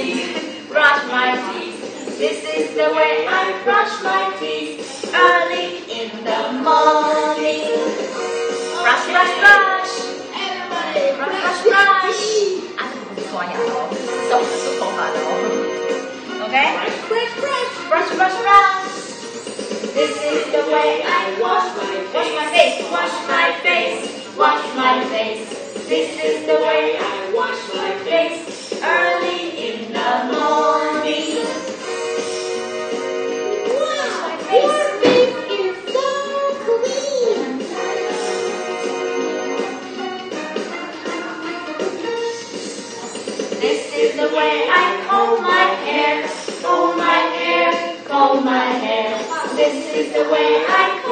teeth, brush my teeth. This is the way I brush my teeth early in the morning. Brush, brush, brush. Everybody brush, brush, brush. 啊，这个不是刷牙的哦，这不是梳头发的哦。OK? Brush, brush, brush, brush, brush. This is the way I wash my face, wash my face, wash my face. This is the way I wash my face early in the morning. Wow, your face is so clean. This is the way I comb my hair, comb my hair, comb my hair. This is the way I